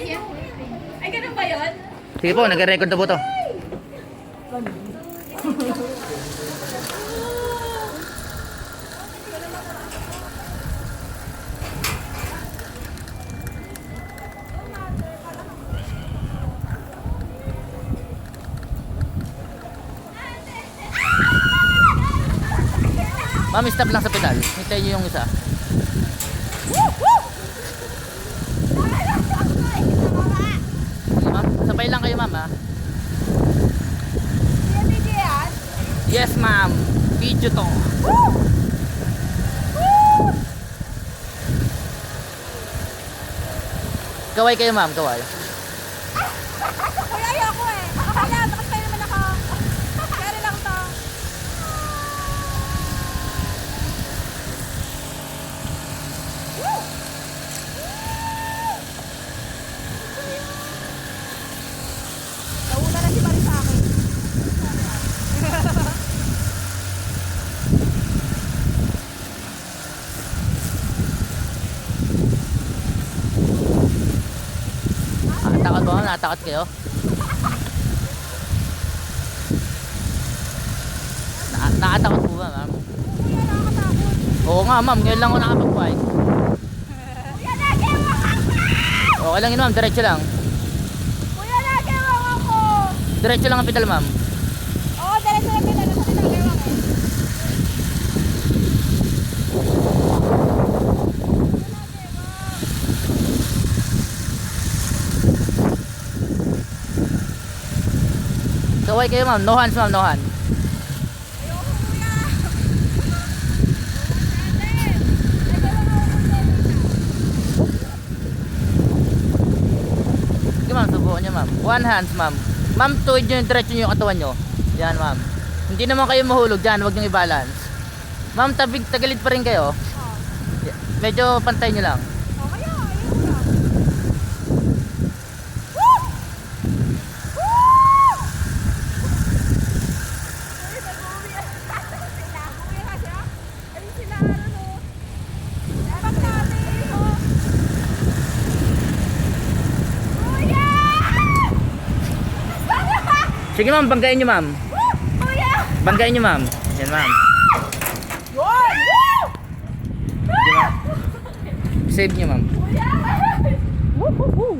Ay, ganun ba yun? Sige po, nag-record na po to. Ma'am, stop lang sa pedal. Hintayin niyo yung isa. Sige, ma'am. Sabay lang kayo, ma'am, ha? Yes, ma'am. Video to. Kaway kayo, ma'am. Kaway. Kuya, ayoko eh. Wala, bakit kayo naman ako? Kaya lang to. Nauna na si Mari sa akin. Natakot ba, ma'am? Natakot kayo? Nakatakot po ba, ma'am? Kuya, nakakatakot. Oo nga, ma'am. Ngayon lang ako nakapag-bike. Kuya, nagewang ako! Okay lang yun, ma'am. Diretso lang. Kuya, nagewang ako! Diretso lang ang pedal, ma'am. Oo, diretso lang kita. Kasi nagewang eh. Kaway kayo, ma'am. No hands, ma'am. No hands. Ayoko, kuya. Ate, nagewang ako Sige, ma'am. Subukan nyo, ma'am. One hands, ma'am. Ma'am, tuwid nyo yung diretso nyo yung katawan nyo. Yan, ma'am. Hindi naman kayo mahulog dyan. Huwag nyo i-balance. Ma'am, tagilid pa rin kayo. Medyo pantay nyo lang. Oh, kaya, ayoko na. Uy, nag-uwi yan. Sila, uwi ka siya. Ayun sila, ano no. Dapat natin, oh. Kuya! Sige, ma'am. Banggain nyo, ma'am. Kuya! Banggain nyo, ma'am. Yan, ma'am. Yun! Woo! Sige, ma'am. Save nyo, ma'am. Kuya! Woo!